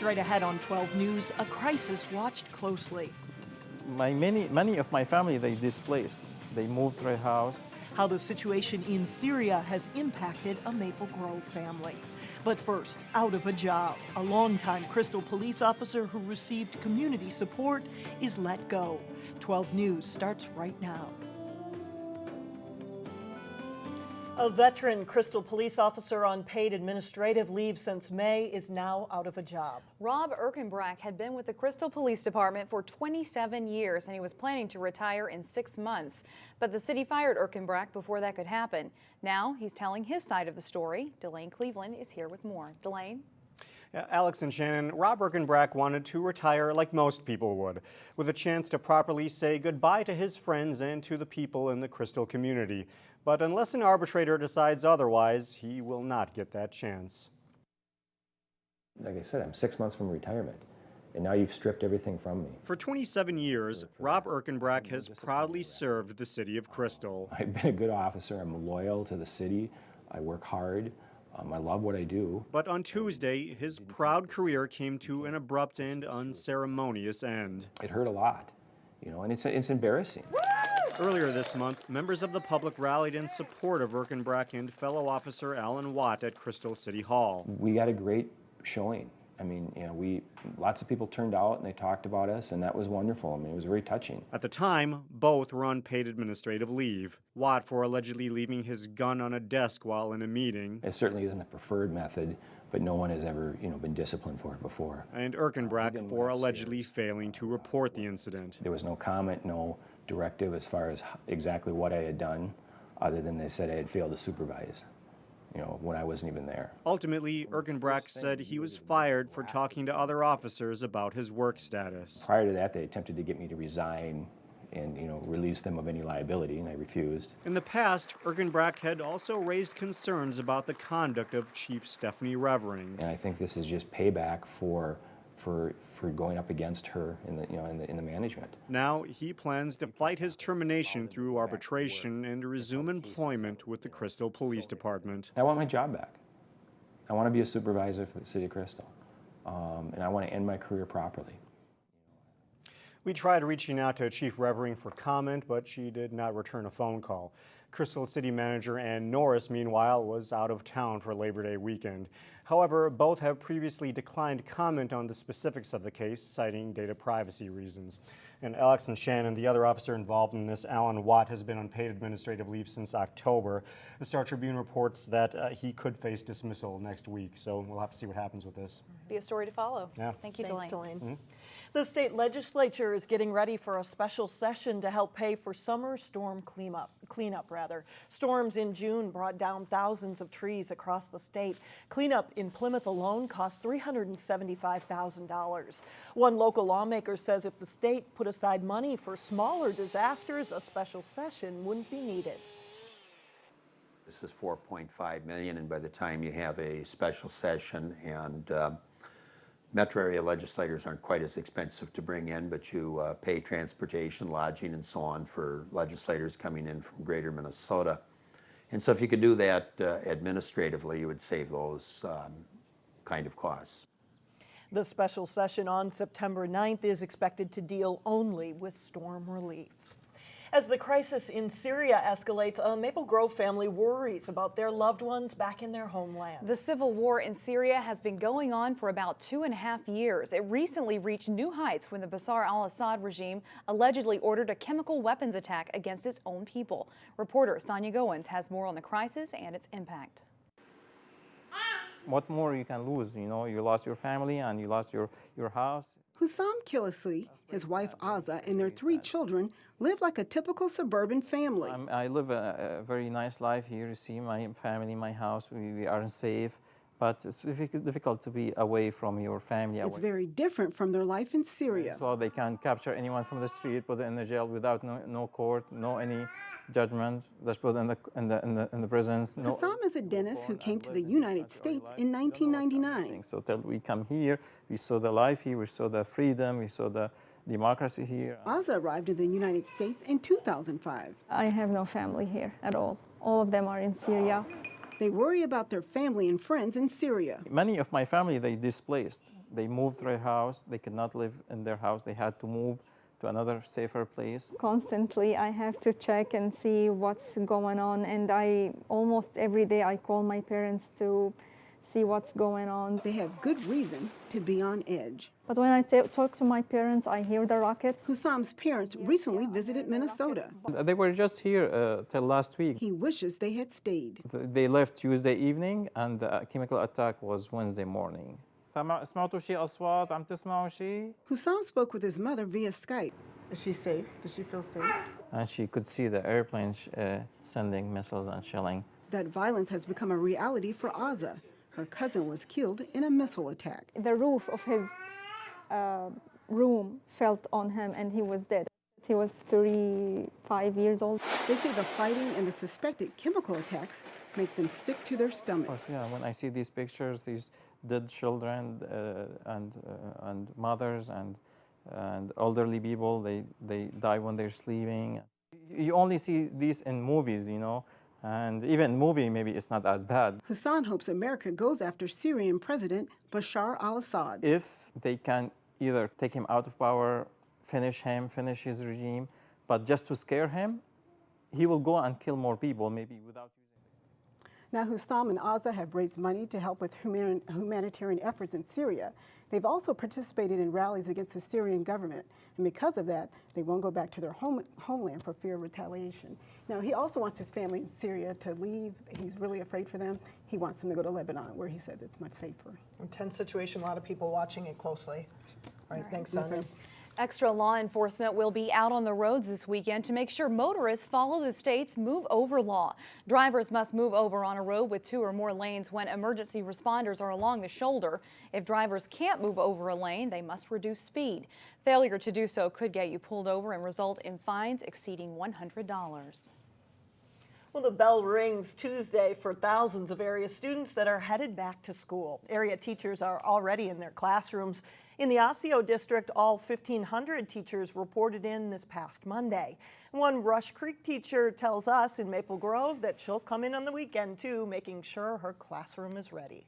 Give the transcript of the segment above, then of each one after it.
Straight ahead on 12 News, a crisis watched closely. Many of my family, they displaced. They moved to a house. How the situation in Syria has impacted a Maple Grove family. But first, out of a job. A longtime Crystal police officer who received community support is let go. 12 News starts right now. A veteran Crystal police officer on paid administrative leave since May is now out of a job. Rob Erkenbrack had been with the Crystal Police Department for 27 years, and he was planning to retire in 6 months. But the city fired Erkenbrack before that could happen. Now he's telling his side of the story. Delane Cleveland is here with more. Delane? Yeah, Alex and Shannon, Rob Erkenbrack wanted to retire like most people would, with a chance to properly say goodbye to his friends and to the people in the Crystal community. But unless an arbitrator decides otherwise, he will not get that chance. Like I said, I'm 6 months from retirement, and now you've stripped everything from me. For 27 years, Rob Erkenbrack has proudly served the city of Crystal. I've been a good officer. I'm loyal to the city. I work hard. I love what I do. But on Tuesday, his proud career came to an abrupt and unceremonious end. It hurt a lot, and it's embarrassing. Earlier this month, members of the public rallied in support of Erkenbrack and fellow officer Alan Watt at Crystal City Hall. We got a great showing. Lots of people turned out and they talked about us, and that was wonderful. It was very touching. At the time, both were on paid administrative leave. Watt for allegedly leaving his gun on a desk while in a meeting. It certainly isn't the preferred method, but no one has ever, been disciplined for it before. And Erkenbrack for allegedly failing to report the incident. There was no comment, no directive as far as exactly what I had done, other than they said I had failed to supervise, when I wasn't even there. Ultimately, Erkenbrack said he was fired for talking to other officers about his work status. Prior to that, they attempted to get me to resign and, release them of any liability, and I refused. In the past, Erkenbrack had also raised concerns about the conduct of Chief Stephanie Revering. And I think this is just payback for going up against her in the management. Now he plans to fight his termination through arbitration and resume employment with the Crystal Police Department. I want my job back. I want to be a supervisor for the city of Crystal, and I want to end my career properly. We tried reaching out to Chief Revering for comment, but she did not return a phone call. Crystal City Manager Ann Norris, meanwhile, was out of town for Labor Day weekend. However, both have previously declined comment on the specifics of the case, citing data privacy reasons. And Alex and Shannon, the other officer involved in this, Alan Watt, has been on paid administrative leave since October. The Star Tribune reports that he could face dismissal next week, so we'll have to see what happens with this. Be a story to follow. Yeah. Thank you, Thanks, Delane. Delane. The state legislature is getting ready for a special session to help pay for summer storm cleanup. Storms in June brought down thousands of trees across the state. Cleanup in Plymouth alone cost $375,000. One local lawmaker says if the state put aside money for smaller disasters, a special session wouldn't be needed. This is $4.5 million, and by the time you have a special session, and metro area legislators aren't quite as expensive to bring in, but you pay transportation, lodging, and so on for legislators coming in from greater Minnesota. And so if you could do that administratively, you would save those kind of costs. The special session on September 9th is expected to deal only with storm relief. As the crisis in Syria escalates, a Maple Grove family worries about their loved ones back in their homeland. The civil war in Syria has been going on for about 2.5 years. It recently reached new heights when the Bashar al-Assad regime allegedly ordered a chemical weapons attack against its own people. Reporter Sonia Goins has more on the crisis and its impact. What more you can lose? You lost your family and you lost your house. Hussam Kilisi, his wife Aza, and their 3 children live like a typical suburban family. I live a very nice life here. You see my family, my house. We aren't safe, but it's difficult to be away from your family. It's very different from their life in Syria. So they can capture anyone from the street, put it in the jail without no court, no any judgment. Just put in the prisons. Hussam is a dentist who came to the United States in 1999. So till we come here, we saw the life here, we saw the freedom, we saw the democracy here. Aza arrived in the United States in 2005. I have no family here at all. All of them are in Syria. They worry about their family and friends in Syria. Many of my family, they displaced. They moved their house. They could not live in their house. They had to move to another safer place. Constantly, I have to check and see what's going on, and almost every day I call my parents to see what's going on. They have good reason to be on edge. But when I talk to my parents, I hear the rockets. Hussam's parents recently visited Minnesota. They were just here till last week. He wishes they had stayed. They left Tuesday evening, and the chemical attack was Wednesday morning. سمعتوا شيء أصوات؟ عم تسمعوا شيء؟ Hussam spoke with his mother via Skype. Is she safe? Does she feel safe? And she could see the airplanes sending missiles and shelling. That violence has become a reality for Aza. Her cousin was killed in a missile attack. The roof of his room fell on him and he was dead. He was 35 years old. They say the fighting and the suspected chemical attacks make them sick to their stomachs. Of course, yeah, when I see these pictures, these dead children and mothers and elderly people, they die when they're sleeping. You only see these in movies, you know, and even movie maybe it's not as bad. Hassan hopes America goes after Syrian President Bashar al-Assad. If they can either take him out of power, finish his regime, but just to scare him, he will go and kill more people, maybe without using. Now, Hussam and Aza have raised money to help with humanitarian efforts in Syria. They've also participated in rallies against the Syrian government, and because of that, they won't go back to their homeland for fear of retaliation. Now, he also wants his family in Syria to leave. He's really afraid for them. He wants them to go to Lebanon, where he said it's much safer. Intense situation, a lot of people watching it closely. All right, thanks, Sandra. Extra law enforcement will be out on the roads this weekend to make sure motorists follow the state's move over law. Drivers must move over on a road with 2 or more lanes when emergency responders are along the shoulder. If drivers can't move over a lane, they must reduce speed. Failure to do so could get you pulled over and result in fines exceeding $100. Well, the bell rings Tuesday for thousands of area students that are headed back to school. Area teachers are already in their classrooms. In the Osseo district, all 1,500 teachers reported in this past Monday. One Rush Creek teacher tells us in Maple Grove that she'll come in on the weekend too, making sure her classroom is ready.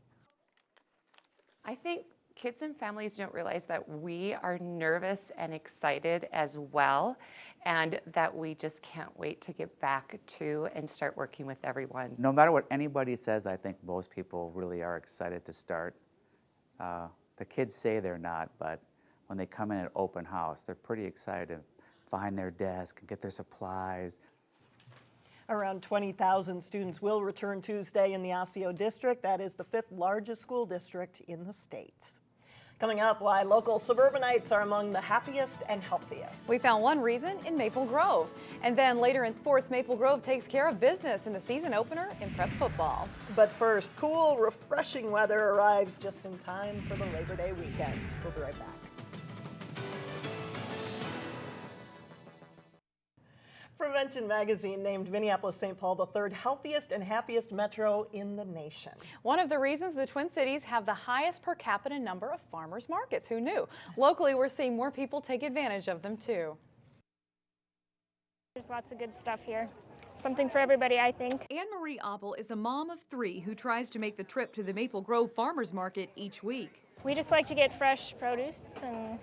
I think kids and families don't realize that we are nervous and excited as well, and that we just can't wait to get back to and start working with everyone. No matter what anybody says, I think most people really are excited to start. The kids say they're not, but when they come in at open house, they're pretty excited to find their desk and get their supplies. Around 20,000 students will return Tuesday in the Osseo district. That is the 5th largest school district in the state. Coming up, why local suburbanites are among the happiest and healthiest. We found one reason in Maple Grove. And then later in sports, Maple Grove takes care of business in the season opener in prep football. But first, cool, refreshing weather arrives just in time for the Labor Day weekend. We'll be right back. Prevention Magazine named Minneapolis-St. Paul the 3rd healthiest and happiest metro in the nation. One of the reasons the Twin Cities have the highest per capita number of farmers markets. Who knew? Locally, we're seeing more people take advantage of them too. There's lots of good stuff here. Something for everybody, I think. Anne-Marie Oppel is a mom of 3 who tries to make the trip to the Maple Grove Farmers Market each week. We just like to get fresh produce and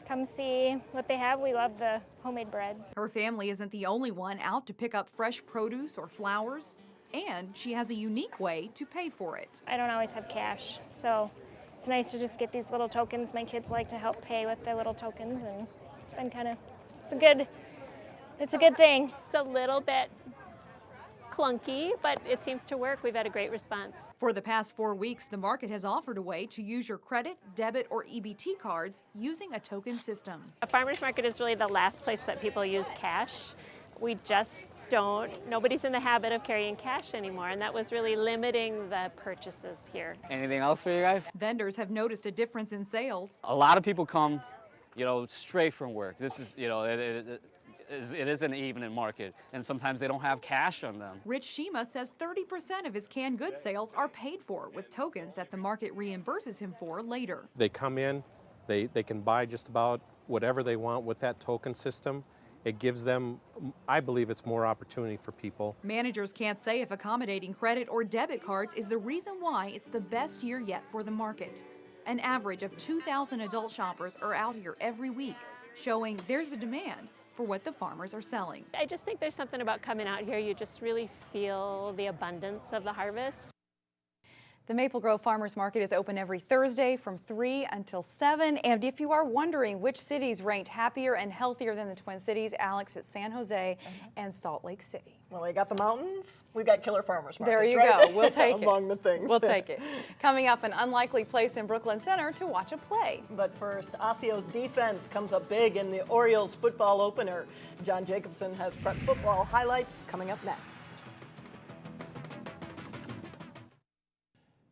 come see what they have. We love the homemade breads. Her family isn't the only one out to pick up fresh produce or flowers, and she has a unique way to pay for it. I don't always have cash, so it's nice to just get these little tokens. My kids like to help pay with their little tokens, and it's been it's a good thing. It's a little bit clunky, but it seems to work. We've had a great response. For the past 4 weeks, the market has offered a way to use your credit, debit, or EBT cards using a token system. A farmer's market is really the last place that people use cash. We just nobody's in the habit of carrying cash anymore, and that was really limiting the purchases here. Anything else for you guys? Vendors have noticed a difference in sales. A lot of people come, straight from work. This is, it is an evening market, and sometimes they don't have cash on them. Rich Shima says 30% of his canned goods sales are paid for with tokens that the market reimburses him for later. They come in, they can buy just about whatever they want with that token system. It gives them, I believe it's more opportunity for people. Managers can't say if accommodating credit or debit cards is the reason why it's the best year yet for the market. An average of 2,000 adult shoppers are out here every week, showing there's a demand for what the farmers are selling. I just think there's something about coming out here, you just really feel the abundance of the harvest. The Maple Grove Farmers Market is open every Thursday from 3 until 7. And if you are wondering which cities ranked happier and healthier than the Twin Cities, Alex, it's San Jose and Salt Lake City. Well, they got the mountains. We've got killer farmers markets. There you right? go. We'll take it. Among the things. We'll take it. Coming up, an unlikely place in Brooklyn Center to watch a play. But first, Osseo's defense comes up big in the Orioles football opener. John Jacobson has prep football highlights coming up next.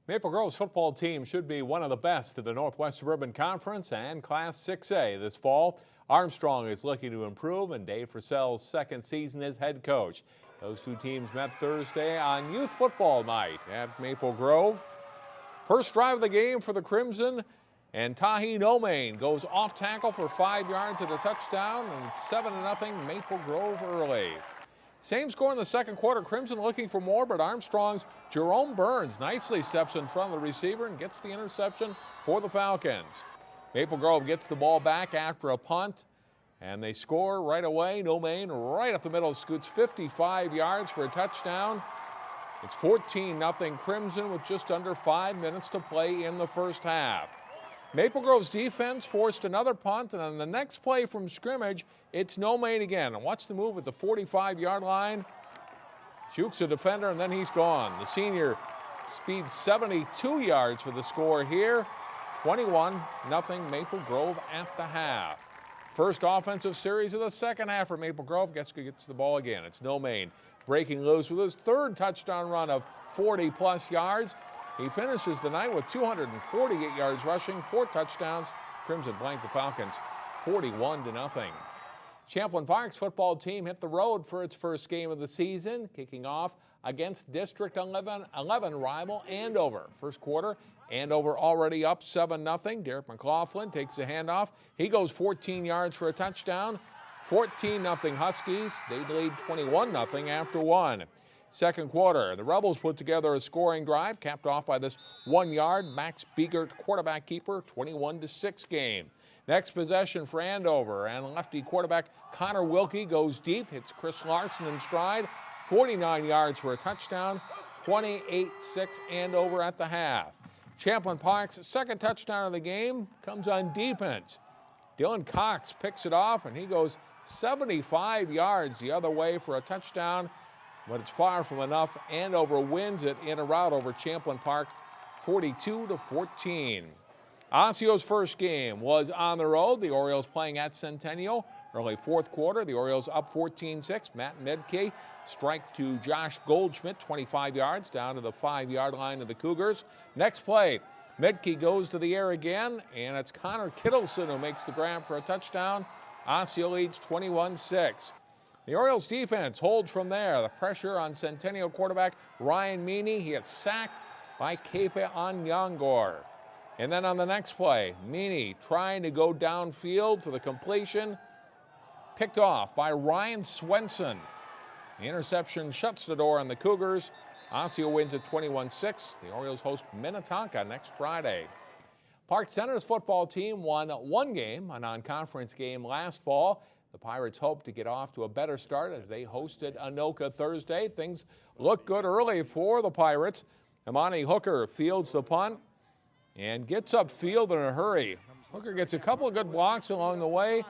Maple Grove's football team should be one of the best of the Northwest Suburban Conference and Class 6A this fall. Armstrong is looking to improve in Dave Purcell's second season as head coach. Those two teams met Thursday on youth football night at Maple Grove. First drive of the game for the Crimson, and Tahi Nomain goes off tackle for 5 yards at a touchdown, and 7-0 Maple Grove early. Same score in the second quarter. Crimson looking for more, but Armstrong's Jerome Burns nicely steps in front of the receiver and gets the interception for the Falcons. Maple Grove gets the ball back after a punt, and they score right away. Nomain right up the middle scoots 55 yards for a touchdown. It's 14-0 Crimson with just under 5 minutes to play in the first half. Maple Grove's defense forced another punt, and on the next play from scrimmage, it's Nomain again. And watch the move at the 45-yard line. Jukes a defender, and then he's gone. The senior speeds 72 yards for the score here. 21-0 Maple Grove at the half. First offensive series of the second half for Maple Grove. Gets the ball again. It's Nomain breaking loose with his third touchdown run of 40-plus yards. He finishes the night with 248 yards rushing, 4 touchdowns. Crimson blanked the Falcons 41-0. Champlin Park's football team hit the road for its first game of the season, kicking off against District 11 rival Andover. First quarter, Andover already up 7-0. Derek McLaughlin takes the handoff. He goes 14 yards for a touchdown. 14-0 Huskies. They lead 21-0 after 1. Second quarter, the Rebels put together a scoring drive, capped off by this 1-yard Max Biegert quarterback keeper, 21-6 game. Next possession for Andover, and lefty quarterback Connor Wilkie goes deep, hits Chris Larson in stride, 49 yards for a touchdown, 28-6 Andover at the half. Champlin Park's second touchdown of the game comes on defense. Dylan Cox picks it off, and he goes 75 yards the other way for a touchdown, but it's far from enough. Andover wins it in a rout over Champlin Park, 42-14. Osseo's first game was on the road. The Orioles playing at Centennial. Early fourth quarter, the Orioles up 14-6. Matt Medke strike to Josh Goldschmidt, 25 yards, down to the 5-yard line of the Cougars. Next play, Medke goes to the air again, and it's Connor Kittleson who makes the grab for a touchdown. Osseo leads 21-6. The Orioles defense holds from there. The pressure on Centennial quarterback Ryan Meany. He gets sacked by Kepe Anyangor. And then on the next play, Meany trying to go downfield to the completion. Picked off by Ryan Swenson. The interception shuts the door on the Cougars. Osseo wins at 21-6. The Orioles host Minnetonka next Friday. Park Center's football team won one game, a non-conference game last fall. The Pirates hope to get off to a better start as they hosted Anoka Thursday. Things look good early for the Pirates. Imani Hooker fields the punt and gets upfield in a hurry. Hooker gets a couple of good blocks along the way.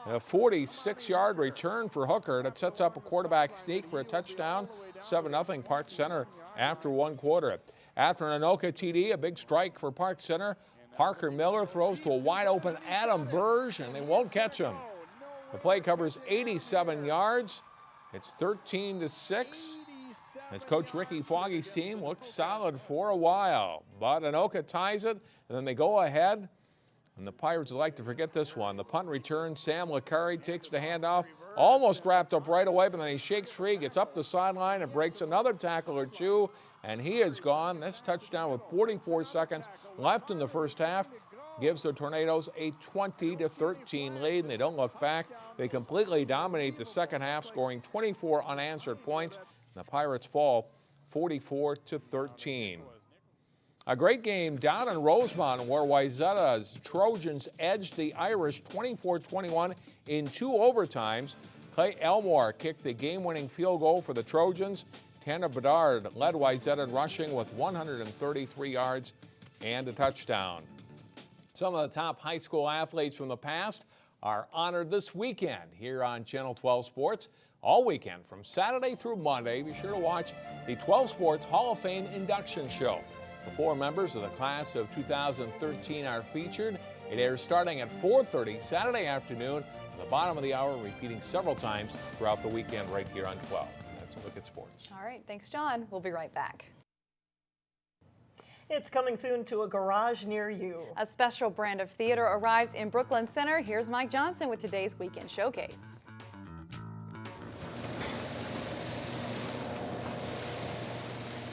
A 46-yard return for Hooker that sets up a quarterback sneak for a touchdown. 7-0 Park Center after one quarter. After an Anoka TD, a big strike for Park Center. Parker Miller throws to a wide-open Adam Burge, and they won't catch him. The play covers 87 yards. It's 13-6. As Coach Ricky Foggy's team looked solid for a while. But Anoka ties it, and then they go ahead. And the Pirates would like to forget this one. The punt return, Sam Licari takes the handoff. Almost wrapped up right away, but then he shakes free, gets up the sideline, and breaks another tackle or two. And he is gone. This touchdown with 44 seconds left in the first half gives the Tornadoes a 20-13 lead, and they don't look back. They completely dominate the second half, scoring 24 unanswered points. And the Pirates fall 44-13. A great game down in Rosemont where Wayzata's Trojans edged the Irish 24-21 in 2 overtimes. Clay Elmore kicked the game-winning field goal for the Trojans. Tanner Bedard led Wayzata in rushing with 133 yards and a touchdown. Some of the top high school athletes from the past are honored this weekend here on Channel 12 Sports. All weekend from Saturday through Monday, be sure to watch the 12 Sports Hall of Fame induction show. The 4 members of the class of 2013 are featured. It airs starting at 4:30 Saturday afternoon to the bottom of the hour, repeating several times throughout the weekend right here on 12. That's a look at sports. All right, thanks, John. We'll be right back. It's coming soon to a garage near you. A special brand of theater arrives in Brooklyn Center. Here's Mike Johnson with today's Weekend Showcase.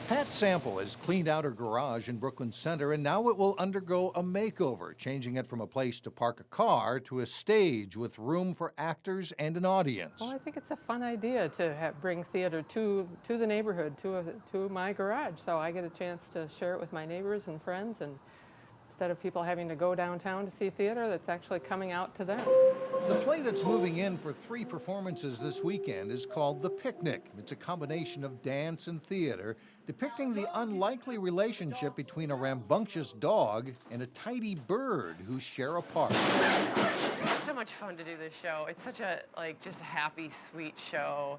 Pat Sample has cleaned out her garage in Brooklyn Center, and now it will undergo a makeover, changing it from a place to park a car to a stage with room for actors and an audience. Well, I think it's a fun idea to bring theater to the neighborhood, to my garage, so I get a chance to share it with my neighbors and friends, and instead of people having to go downtown to see theater, that's actually coming out to them. The play that's moving in for 3 performances this weekend is called The Picnic. It's a combination of dance and theater, depicting the unlikely relationship between a rambunctious dog and a tidy bird who share a park. It's so much fun to do this show. It's such a, just a happy, sweet show.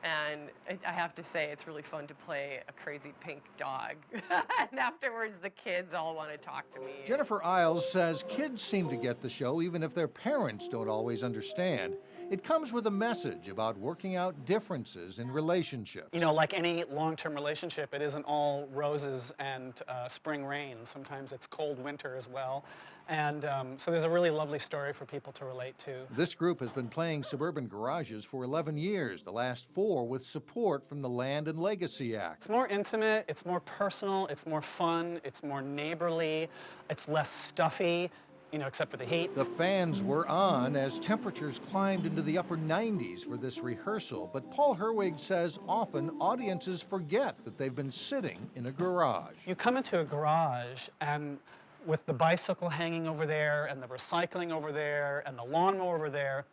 And I have to say, it's really fun to play a crazy pink dog. And afterwards, the kids all want to talk to me. Jennifer Isles says kids seem to get the show even if their parents don't always understand. It comes with a message about working out differences in relationships. You know, like any long-term relationship, it isn't all roses and spring rain. Sometimes it's cold winter as well. And so there's a really lovely story for people to relate to. This group has been playing suburban garages for 11 years, the last 4 with support from the Land and Legacy Act. It's more intimate, it's more personal, it's more fun, it's more neighborly, it's less stuffy, you know, except for the heat. The fans were on as temperatures climbed into the upper 90s for this rehearsal, but Paul Herwig says often audiences forget that they've been sitting in a garage. You come into a garage and with the bicycle hanging over there and the recycling over there and the lawnmower over there,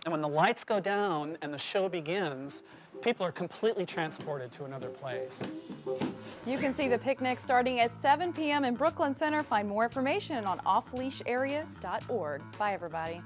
and when the lights go down and the show begins, people are completely transported to another place. You can see The Picnic starting at 7 p.m. in Brooklyn Center. Find more information on offleasharea.org. Bye, everybody.